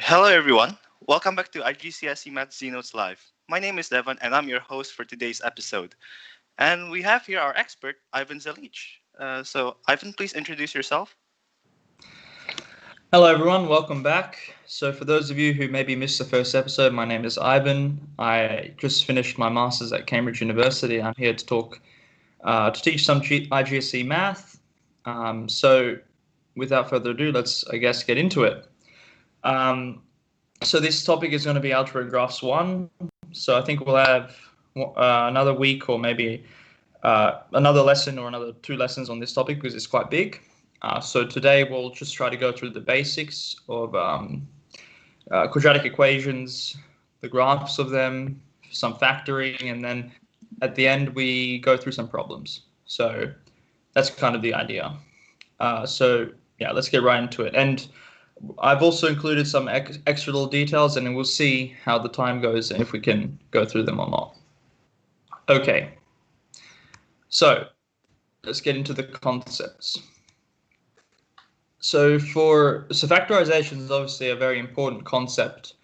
Hello everyone, welcome back to IGCSE Math ZNotes Live. My name is Devan and I'm your host for today's episode. And we have here our expert, Ivan Zelich. So Ivan, please introduce yourself. Hello everyone, welcome back. So for those of you who maybe missed the first episode, my name is Ivan. I just finished my Masters at Cambridge University. I'm here to teach some IGCSE math. So without further ado, let's, get into it. So this topic is going to be Algebra Graphs 1. So I think we'll have another week or maybe another lesson or another 2 lessons on this topic because it's quite big. So today we'll just try to go through the basics of quadratic equations, the graphs of them, some factoring, and then at the end we go through some problems. So that's kind of the idea. So yeah, let's get right into it. And I've also included some extra little details, and we'll see how the time goes and if we can go through them or not. Okay, so let's get into the concepts. So factorization is obviously a very important concept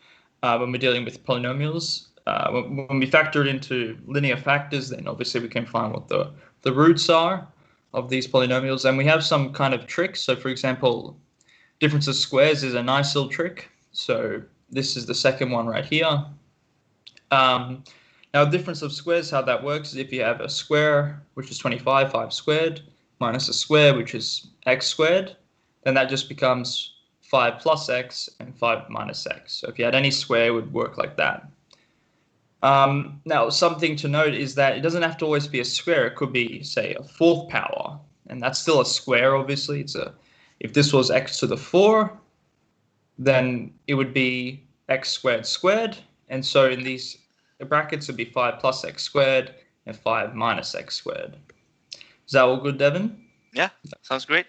when we're dealing with polynomials. When we factor it into linear factors, then obviously we can find what the roots are of these polynomials, and we have some kind of tricks. So for example, difference of squares is a nice little trick. So this is the second one right here. Now difference of squares, how that works is if you have a square, which is 25, 5 squared, minus a square, which is x squared, then that just becomes 5 plus x and 5 minus x. So if you had any square, it would work like that. Now, something to note is that it doesn't have to always be a square. It could be, say, a 4th power, and that's still a square, obviously. If this was x to the 4, then it would be x squared squared, and so in these brackets it would be 5 plus x squared and 5 minus x squared. Is that all good, Devon? Yeah, sounds great.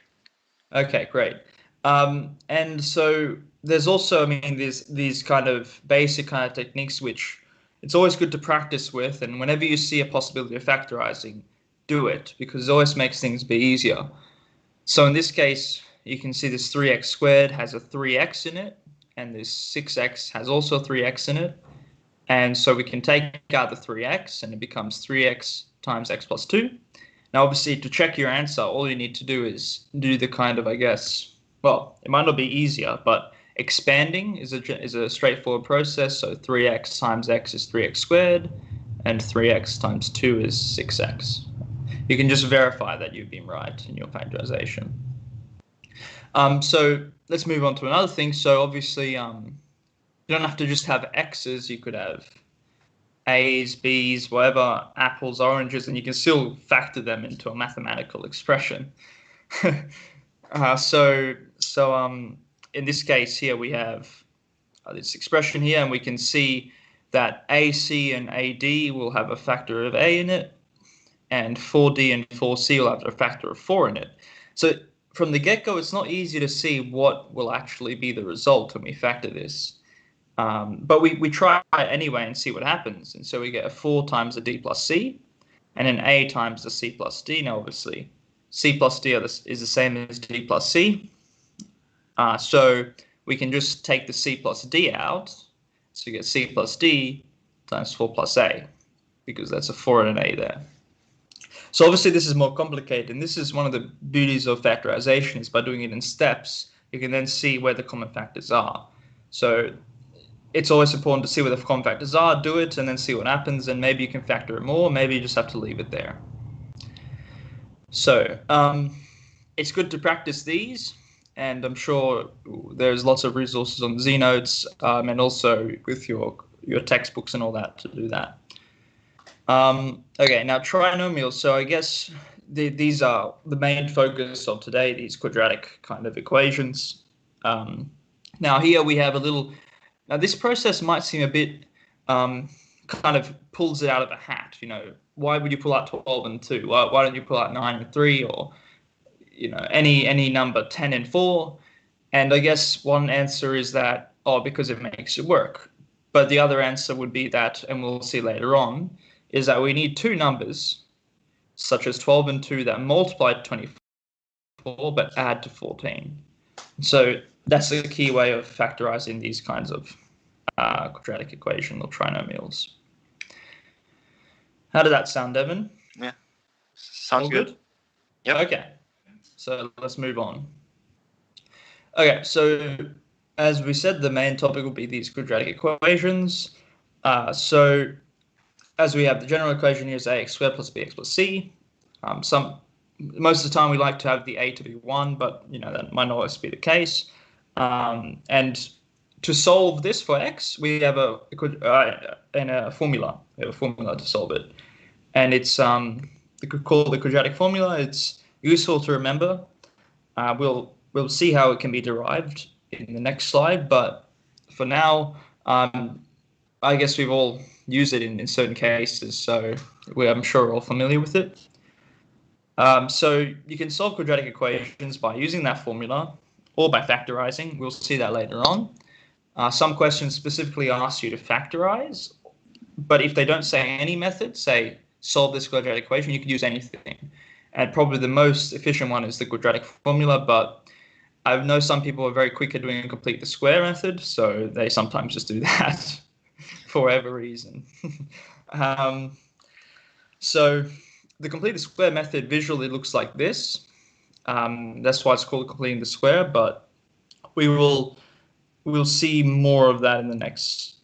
Okay, great. And so there's also, these kind of basic kind of techniques which it's always good to practice with, and whenever you see a possibility of factorizing, do it, because it always makes things be easier. So in this case, you can see this 3x squared has a 3x in it, and this 6x has also 3x in it. And so we can take out the 3x, and it becomes 3x times x plus 2. Now, obviously, to check your answer, all you need to do is do the kind of, well, it might not be easier, but expanding is a straightforward process. So 3x times x is 3x squared, and 3x times 2 is 6x. You can just verify that you've been right in your factorization. So let's move on to another thing. So obviously, you don't have to just have x's. You could have A's, B's, whatever, apples, oranges, and you can still factor them into a mathematical expression. So in this case here, we have this expression here, and we can see that AC and AD will have a factor of A in it, and 4D and 4C will have a factor of 4 in it. So from the get-go, it's not easy to see what will actually be the result when we factor this. But we try it anyway and see what happens. And so we get a 4 times a D plus C, and an A times the C plus D. Now, obviously, C plus D is the same as D plus C. So we can just take the C plus D out. So you get C plus D times 4 plus A, because that's a 4 and an A there. So obviously this is more complicated, and this is one of the beauties of factorization, is by doing it in steps, you can then see where the common factors are. So it's always important to see where the common factors are, do it, and then see what happens, and maybe you can factor it more, maybe you just have to leave it there. So it's good to practice these, and I'm sure there's lots of resources on ZNotes, and also with your textbooks and all that to do that. Okay, now trinomials. So I guess these are the main focus of today, these quadratic kind of equations. Now here we have now this process might seem a bit kind of pulls it out of a hat. Why would you pull out 12 and 2? Why don't you pull out 9 and 3, or any number 10 and 4? And I guess one answer is that, because it makes it work. But the other answer would be that, and we'll see later on, is that we need 2 numbers, such as 12 and 2, that multiply to 24 but add to 14. So that's the key way of factorizing these kinds of quadratic equation or trinomials. How did that sound, Devon? Yeah, sounds All good. good? Yep. Okay, so let's move on. Okay, so as we said, the main topic will be these quadratic equations. So as we have the general equation here is ax squared plus bx plus c. Most of the time we like to have the a to be 1, but that might not always be the case. And to solve this for x, we have a formula. We have a formula to solve it, and it's called the quadratic formula. It's useful to remember. We'll see how it can be derived in the next slide, but for now, I guess we've all used it in certain cases, so I'm sure we're all familiar with it. So you can solve quadratic equations by using that formula or by factorizing. We'll see that later on. Some questions specifically ask you to factorize, but if they don't say any method, say solve this quadratic equation, you can use anything. And probably the most efficient one is the quadratic formula, but I know some people are very quick at doing a complete the square method, so they sometimes just do that for whatever reason. So the complete the square method visually looks like this. That's why it's called completing the square, but we'll see more of that in the next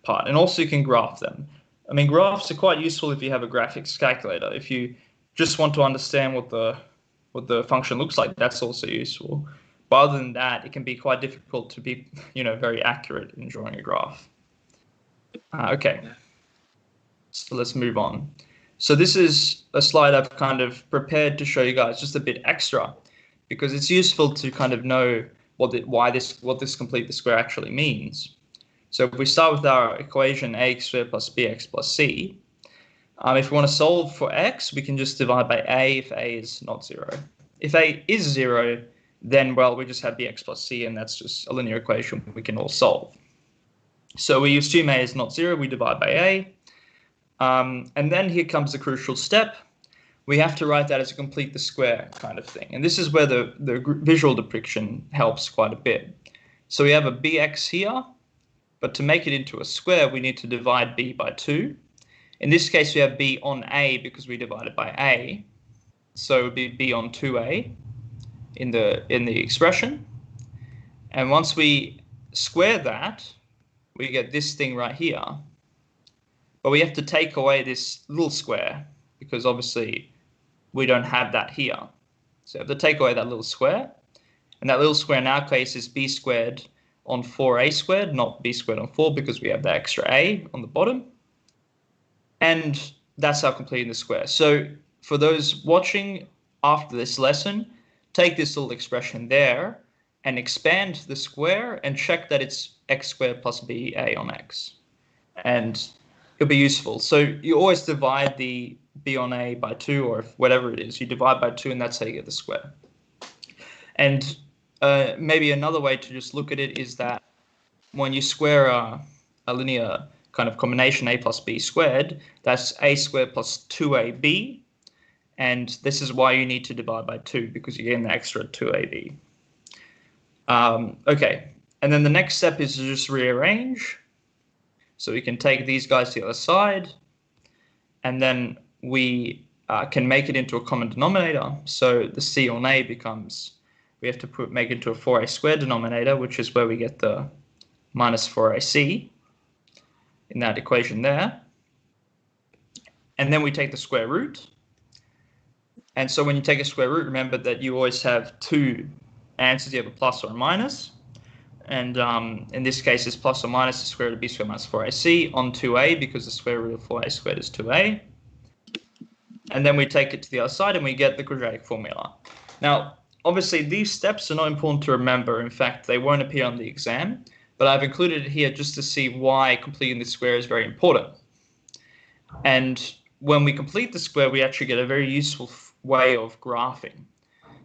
part. And also you can graph them. I mean, graphs are quite useful if you have a graphics calculator. If you just want to understand what the function looks like, that's also useful. But other than that, it can be quite difficult to be, very accurate in drawing a graph. Okay, so let's move on. So this is a slide I've kind of prepared to show you guys just a bit extra, because it's useful to kind of know what this complete the square actually means. So if we start with our equation ax squared plus bx plus c, if we want to solve for x, we can just divide by a if a is not 0. If a is 0, then, well, we just have bx plus c, and that's just a linear equation we can all solve. So we assume a is not 0, we divide by a. And then here comes the crucial step. We have to write that as a complete the square kind of thing. And this is where the visual depiction helps quite a bit. So we have a bx here, but to make it into a square, we need to divide b by 2. In this case, we have b on a because we divided by a. So it would be b on 2a in the expression. And once we square that, we get this thing right here. But we have to take away this little square because obviously we don't have that here. So we have to take away that little square. And that little square in our case is b squared on 4a squared, not b squared on 4 because we have the extra a on the bottom. And that's how completing the square. So for those watching after this lesson, take this little expression there and expand the square and check that it's x squared plus ba on x. And it'll be useful. So you always divide the b on a by 2, or whatever it is, you divide by 2, and that's how you get the square. And maybe another way to just look at it is that when you square a linear kind of combination a plus b squared, that's a squared plus 2ab. And this is why you need to divide by 2, because you're getting the extra 2ab. Okay, and then the next step is to just rearrange. So we can take these guys to the other side, and then we can make it into a common denominator. So the c on a becomes, we have to make it into a 4a squared denominator, which is where we get the minus 4ac in that equation there. And then we take the square root. And so when you take a square root, remember that you always have two answers. You have a plus or a minus. And in this case, it's plus or minus the square root of b squared minus 4ac on 2a, because the square root of 4a squared is 2a. And then we take it to the other side and we get the quadratic formula. Now, obviously, these steps are not important to remember. In fact, they won't appear on the exam. But I've included it here just to see why completing the square is very important. And when we complete the square, we actually get a very useful way of graphing.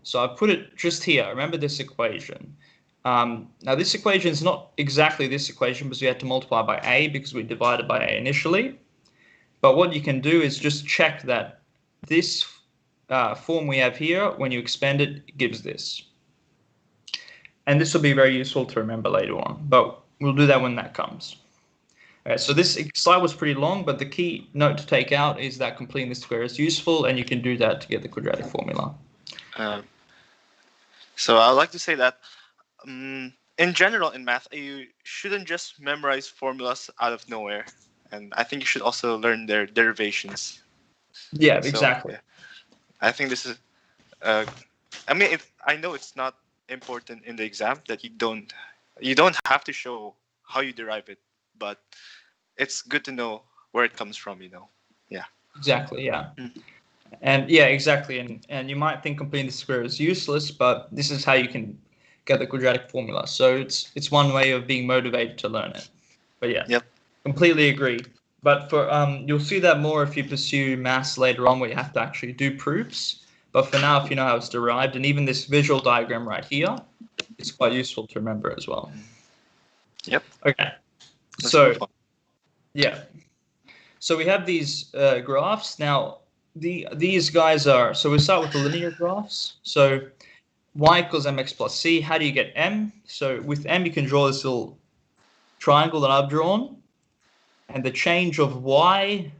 So I've put it just here. Remember this equation. Now, this equation is not exactly this equation because we had to multiply by a because we divided by a initially. But what you can do is just check that this form we have here, when you expand it, gives this. And this will be very useful to remember later on, but we'll do that when that comes. All right, so this slide was pretty long, but the key note to take out is that completing the square is useful, and you can do that to get the quadratic formula. So I'd like to say that in general in math, you shouldn't just memorize formulas out of nowhere, and I think you should also learn their derivations. Yeah, exactly. So, I think this is. I mean, I know it's not important in the exam that you don't have to show how you derive it, but it's good to know where it comes from. Yeah. Exactly. Yeah. And yeah, exactly. And you might think completing the square is useless, but this is how you can get the quadratic formula. So it's one way of being motivated to learn it. But yeah, Yep. completely agree. But for you'll see that more if you pursue maths later on, where you have to actually do proofs. But for now, if you know how it's derived, and even this visual diagram right here, it's quite useful to remember as well. Yep. Okay. Let's move on. Yeah. So we have these graphs. Now, these guys are, so we'll start with the linear graphs. So y equals mx plus c. How do you get m? So with m, you can draw this little triangle that I've drawn. And the change of y,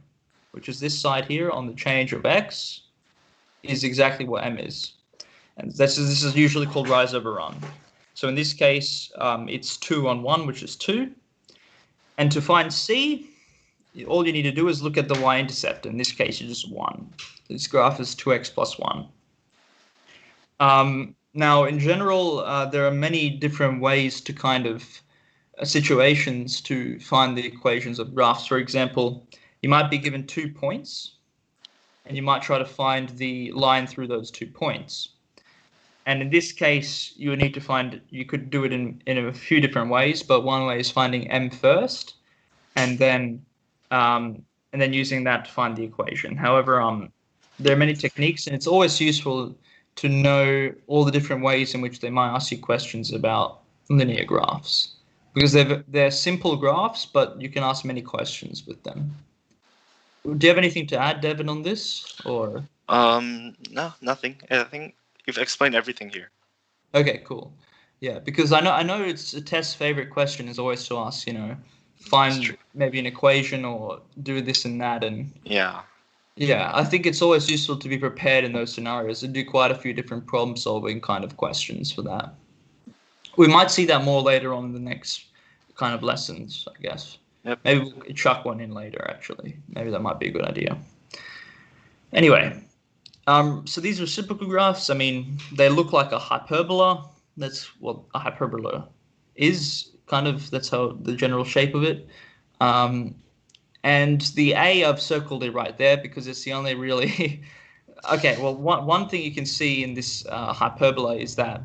which is this side here, on the change of x, is exactly what m is. And this is usually called rise over run. So in this case, it's 2 on 1, which is 2. And to find c, all you need to do is look at the y-intercept. In this case, it's just 1. This graph is 2x plus 1. Now, in general, there are many different ways to kind of situations to find the equations of graphs. For example, you might be given 2 points, and you might try to find the line through those 2 points. And in this case, you would need to find, you could do it in a few different ways, but one way is finding m first, and then using that to find the equation. However, there are many techniques, and it's always useful to know all the different ways in which they might ask you questions about linear graphs, because they're simple graphs, but you can ask many questions with them. Do you have anything to add, Devin, on this, or? No, nothing. I think you've explained everything here. Okay, cool. Yeah, because I know it's a test's favorite question is always to ask, find maybe an equation or do this and that, and yeah, I think it's always useful to be prepared in those scenarios and do quite a few different problem solving kind of questions for that. We might see that more later on in the next kind of lessons, I guess. Yep. Maybe we'll chuck one in later, actually. Maybe that might be a good idea. Anyway, so these reciprocal graphs, I mean, they look like a hyperbola. That's what a hyperbola is, kind of. That's how the general shape of it. And the A, I've circled it right there because it's the only really... Okay, well, one thing you can see in this hyperbola is that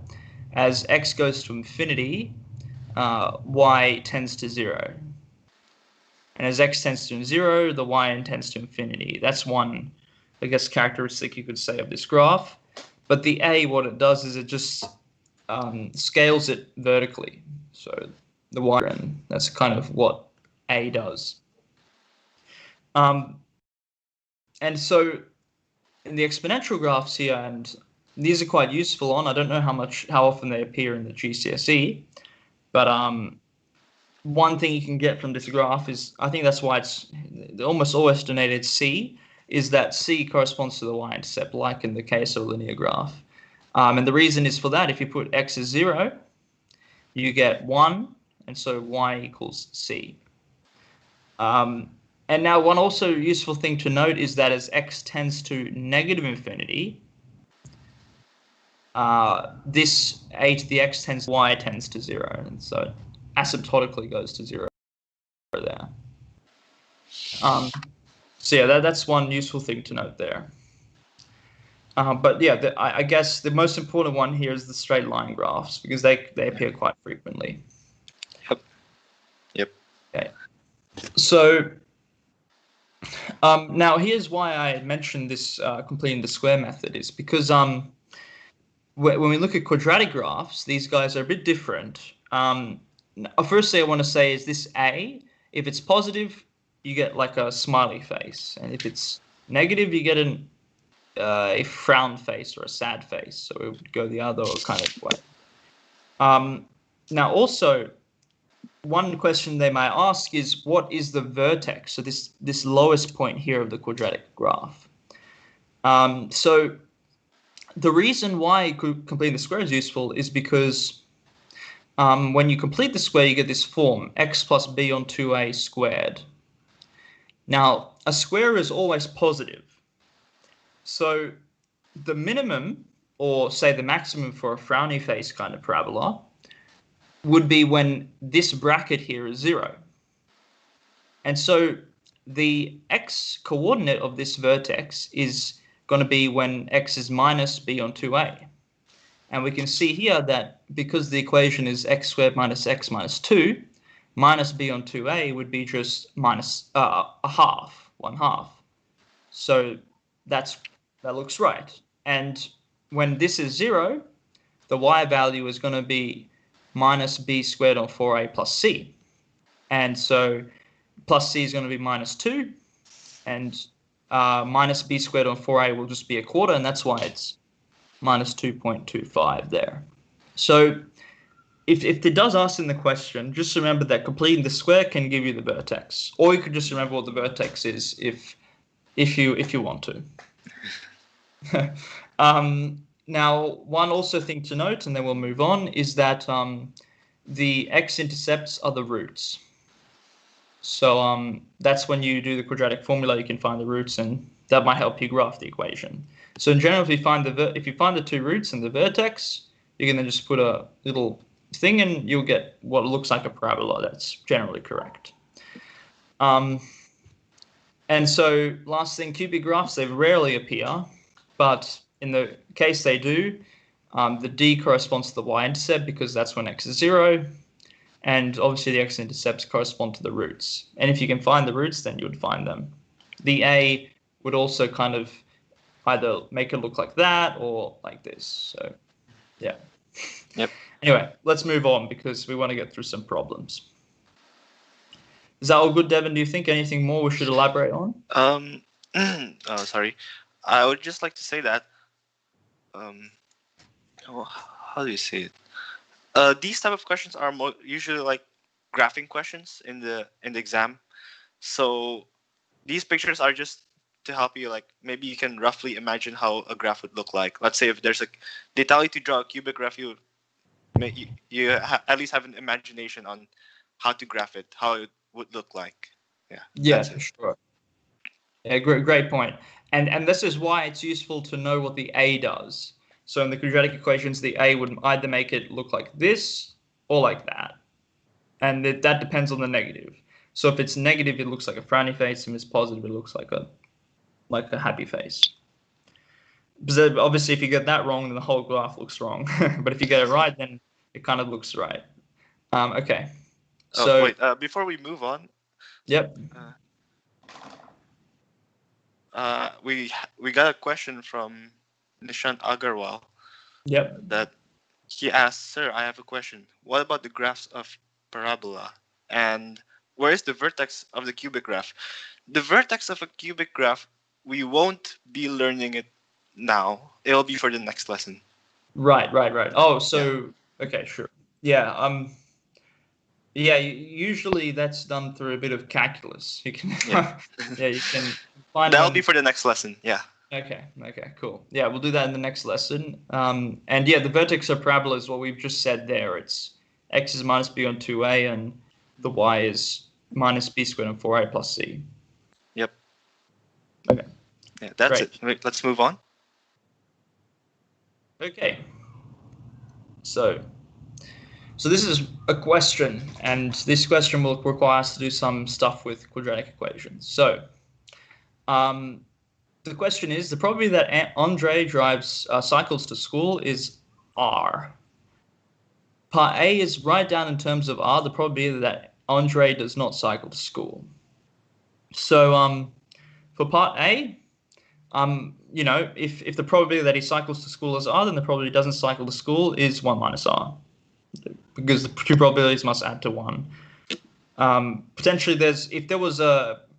as x goes to infinity, y tends to 0. And as x tends to 0, the y tends to infinity. That's one, I guess, characteristic you could say of this graph. But the A, what it does is it just scales it vertically. So the y, and that's kind of what A does. And so in the exponential graphs here, and these are quite useful on, I don't know how often they appear in the GCSE, but one thing you can get from this graph is, I think that's why it's almost always denoted C, is that C corresponds to the y-intercept, like in the case of a linear graph. And the reason is for that, if you put x as 0, you get 1, and so y equals C. And now one also useful thing to note is that as x tends to negative infinity, this a to the x tends, y tends to 0, and so asymptotically goes to 0 there. So yeah, that's one useful thing to note there. But yeah, I guess the most important one here is the straight line graphs, because they appear quite frequently. Yep. Okay. So now here's why I mentioned this completing the square method, is because when we look at quadratic graphs, these guys are a bit different. Firstly, I want to say is this A, if it's positive, you get like a smiley face, and if it's negative, you get a frown face or a sad face. So it would go the other kind of way. Now, also, one question they might ask is, what is the vertex? So this lowest point here of the quadratic graph. So the reason why completing the square is useful is because when you complete the square, you get this form, x plus b on 2a squared. Now, a square is always positive. So the minimum, or say the maximum for a frowny face kind of parabola, would be when this bracket here is 0. And so the x coordinate of this vertex is going to be when x is minus b on 2a. And we can see here that because the equation is x squared minus x minus 2, minus b on 2a would be just minus a half, 1/2. So that looks right. And when this is 0, the y value is going to be minus b squared on 4a plus c. And so plus c is going to be minus 2, and minus b squared on 4a will just be a quarter, and that's why it's minus 2.25 there. So if it does ask in the question, just remember that completing the square can give you the vertex, or you could just remember what the vertex is if you want to. Now, one also thing to note, and then we'll move on, is that the x-intercepts are the roots. So that's when you do the quadratic formula, you can find the roots, and that might help you graph the equation. So in general, if you find the two roots and the vertex, you can then just put a little thing, and you'll get what looks like a parabola. That's generally correct. And so last thing, cubic graphs, they rarely appear, but in the case they do, the d corresponds to the y-intercept because that's when x is 0. And obviously the x-intercepts correspond to the roots. And if you can find the roots, then you would find them. The a would also kind of either make it look like that or like this. So, yeah. Yep. Anyway, let's move on because we want to get through some problems. Is that all good, Devon? Do you think anything more we should elaborate on? Oh, sorry. I would just like to say that. How do you say it? These type of questions are usually like graphing questions in the exam. So these pictures are just to help you, like maybe you can roughly imagine how a graph would look like. Let's say if they tell you to draw a cubic graph, you at least have an imagination on how to graph it, how it would look like. Yeah, for sure. Yeah, great point. And this is why it's useful to know what the a does. So in the quadratic equations, the a would either make it look like this or like that. And that depends on the negative. So if it's negative, it looks like a frowny face. If it's positive, it looks like a happy face. Because obviously, if you get that wrong, then the whole graph looks wrong. But if you get it right, then it kind of looks right. Okay. So wait. Before we move on. Yep. We got a question from Nishant Agarwal. Yep. That he asked, "Sir, I have a question. What about the graphs of parabola? And where is the vertex of the cubic graph?" The vertex of a cubic graph, we won't be learning it now. It'll be for the next lesson. Right. Oh, so okay, sure. Yeah. Yeah. Usually that's done through a bit of calculus. You can. Yeah. You can find. That'll be for the next lesson. Yeah. Okay, cool. Yeah, we'll do that in the next lesson. And yeah, the vertex of parabola is what we've just said there. It's x is minus b on 2a, and the y is minus b squared on 4a plus c. Yep. Okay. Yeah, that's it. Let's move on. Okay. So this is a question, and this question will require us to do some stuff with quadratic equations. So, the question is, the probability that Andre drives cycles to school is R. Part A is write down in terms of R the probability that Andre does not cycle to school. So for part A, if the probability that he cycles to school is R, then the probability he doesn't cycle to school is 1 minus R, because the two probabilities must add to 1. Potentially,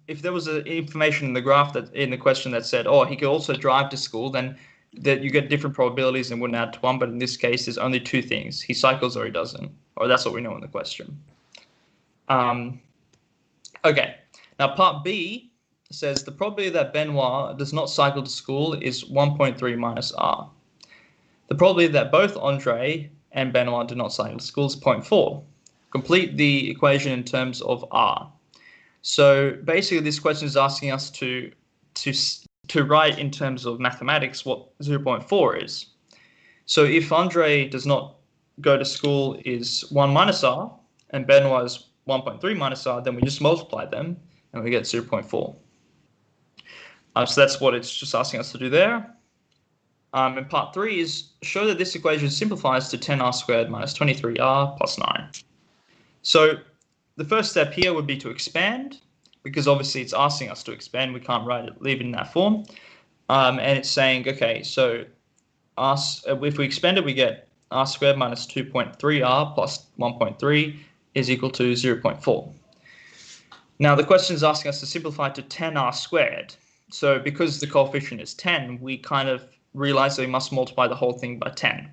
if there was information in the graph in the question that said, oh, he could also drive to school, then that you get different probabilities and wouldn't add to 1, but in this case, there's only 2 things. He cycles or he doesn't, or that's what we know in the question. Okay, now part B says the probability that Benoit does not cycle to school is 1.3 minus R. The probability that both Andre and Benoit do not cycle to school is 0.4. Complete the equation in terms of R. So basically, this question is asking us to write in terms of mathematics what 0.4 is. So if Andre does not go to school is 1 minus R and Benoit is 1.3 minus R, then we just multiply them and we get 0.4. So that's what it's just asking us to do there. And part 3 is show that this equation simplifies to 10R squared minus 23R plus 9. So the first step here would be to expand, because obviously it's asking us to expand. We can't leave it in that form. And it's saying, okay, so if we expand it, we get R squared minus 2.3R plus 1.3 is equal to 0.4. Now the question is asking us to simplify to 10R squared. So because the coefficient is 10, we kind of realize that we must multiply the whole thing by 10.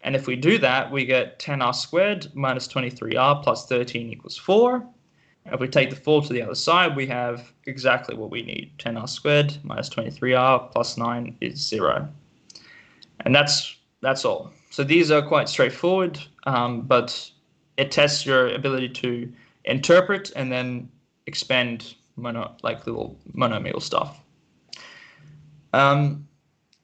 And if we do that, we get 10R squared minus 23R plus 13 equals 4. And if we take the 4 to the other side, we have exactly what we need. 10R squared minus 23R plus 9 is 0. And that's all. So these are quite straightforward, but it tests your ability to interpret and then expand little monomial stuff.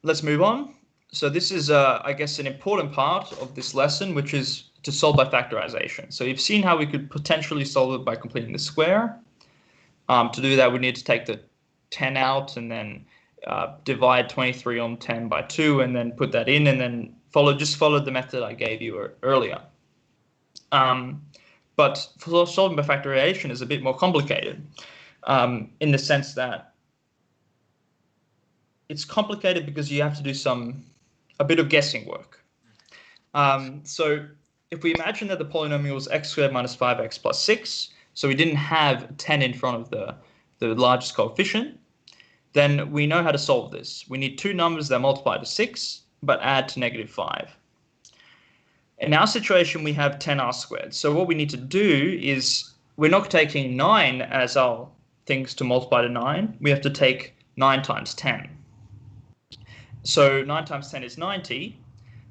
Let's move on. So this is, I guess, an important part of this lesson, which is to solve by factorization. So you've seen how we could potentially solve it by completing the square. To do that, we need to take the 10 out and then divide 23 on 10 by 2 and then put that in and then follow the method I gave you earlier. But for solving by factorization is a bit more complicated in the sense that it's complicated because you have to do a bit of guessing work. So if we imagine that the polynomial was x squared minus 5x plus 6, so we didn't have 10 in front of the largest coefficient, then we know how to solve this. We need 2 numbers that multiply to 6, but add to negative 5. In our situation, we have 10r squared. So what we need to do is we're not taking 9 as our things to multiply to 9. We have to take 9 times 10. So 9 times 10 is 90.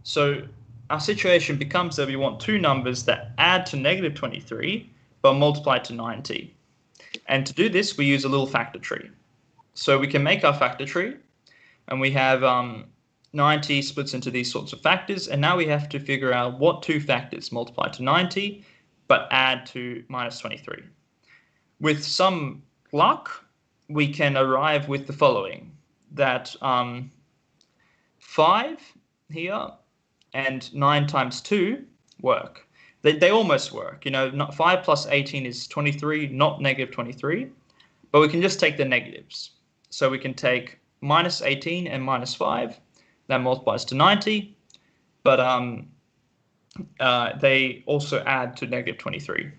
So our situation becomes that we want 2 numbers that add to negative 23, but multiply to 90. And to do this, we use a little factor tree. So we can make our factor tree, and we have 90 splits into these sorts of factors, and now we have to figure out what 2 factors multiply to 90, but add to minus 23. With some luck, we can arrive with the following, that 5 here and 9 times 2 work. They almost work. 5 plus 18 is 23, not negative 23, but we can just take the negatives. So we can take minus 18 and minus 5. That multiplies to 90, but they also add to negative 23.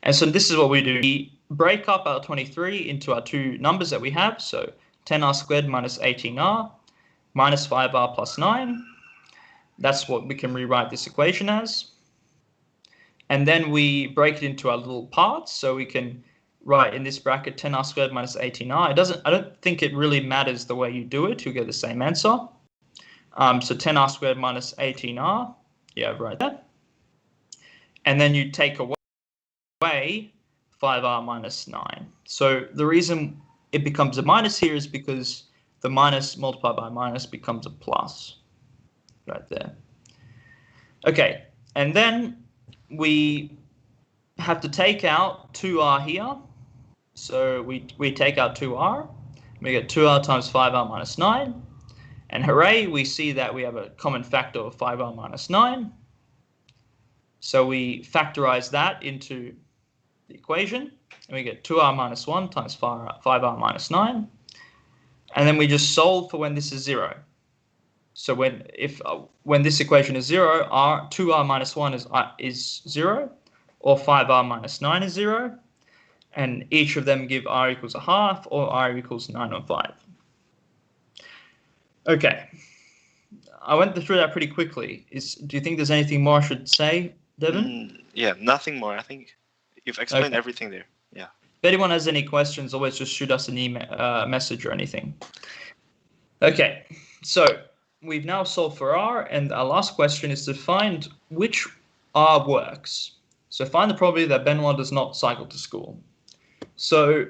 And so this is what we do. We break up our 23 into our 2 numbers that we have. So 10r squared minus 18r minus 5r plus 9. That's what we can rewrite this equation as. And then we break it into our little parts. So we can write in this bracket 10r squared minus 18r. I don't think it really matters the way you do it. You'll get the same answer. So 10r squared minus 18r. Yeah, right there. And then you take away 5r minus 9. So the reason it becomes a minus here is because the minus multiplied by minus becomes a plus. Right there. Okay, and then we have to take out 2r here. So we take out 2r. We get 2r times 5r minus 9. And hooray, we see that we have a common factor of 5r minus 9. So we factorize that into the equation. And we get 2r minus 1 times 5r minus 9. And then we just solve for when this is 0. So when this equation is 0, 2r minus 1 is 0, or 5r minus 9 is 0. And each of them give r equals a half or r equals 9 on 5. Okay. I went through that pretty quickly. Do you think there's anything more I should say, Devon? Yeah, nothing more. I think you've explained Okay. everything there. Yeah. If anyone has any questions, always just shoot us an email, message or anything. Okay, so we've now solved for R, and our last question is to find which R works. So find the probability that Benoit does not cycle to school. So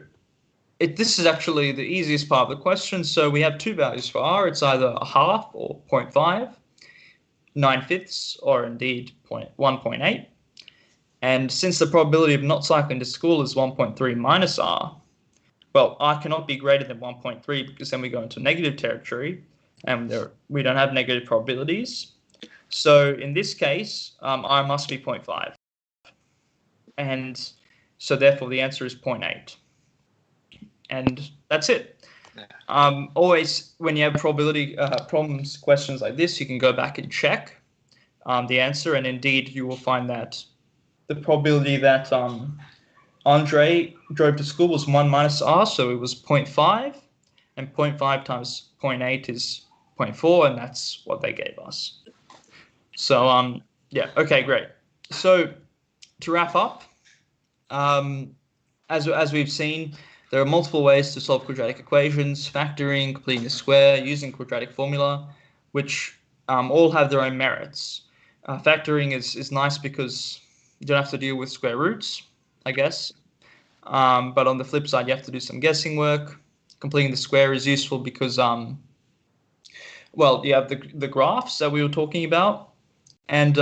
this is actually the easiest part of the question. So we have two values for R. It's either a half or 0.5, 9/5, or indeed 1.8. And since the probability of not cycling to school is 1.3 minus R, well, R cannot be greater than 1.3 because then we go into negative territory and we don't have negative probabilities. So in this case, R must be 0.5. And so therefore the answer is 0.8. And that's it. Always, when you have probability problems, questions like this, you can go back and check the answer. And indeed, you will find that the probability that Andre drove to school was 1 minus R, so it was 0.5. And 0.5 times 0.8 is 0.4, and that's what they gave us. So, yeah, okay, great. So to wrap up, as we've seen, there are multiple ways to solve quadratic equations: factoring, completing the square, using quadratic formula, which all have their own merits. Factoring is nice because you don't have to deal with square roots, I guess. But on the flip side, you have to do some guessing work. Completing the square is useful because, well, you have the graphs that we were talking about, and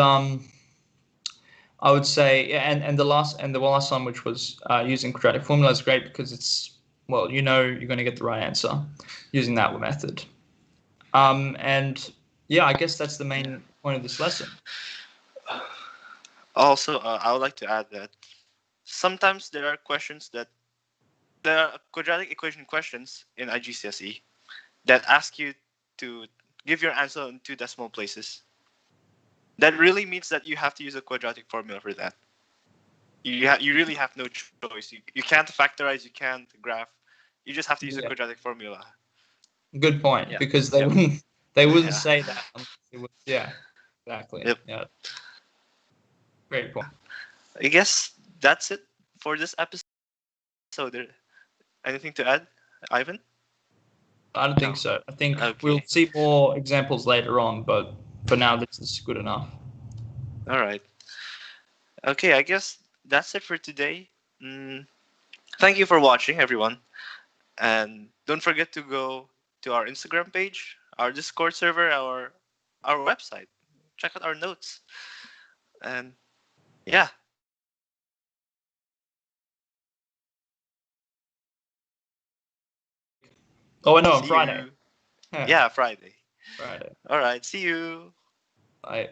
I would say, and the last one, which was using quadratic formula, is great because it's, well, you're going to get the right answer using that method. And yeah, I guess that's the main point of this lesson. Also, I would like to add that sometimes there are quadratic equation questions in IGCSE that ask you to give your answer in two decimal places. That really means that you have to use a quadratic formula for that. You really have no choice. You can't factorize, you can't graph. You just have to use a quadratic formula. Good point, Yeah. because they wouldn't Yeah. say that unless it was, yeah, exactly. Yep. Yeah. Great point. I guess that's it for this episode. Anything to add, Ivan? I don't think No. so. I think we'll Okay. see more examples later on, but for now, this is good enough. All right. Okay, I guess that's it for today. Thank you for watching, everyone. And don't forget to go to our Instagram page, our Discord server, our website. Check out our notes. And yeah. Oh, no, on See Friday. you. Yeah, Friday. Friday. All right. See you. Bye.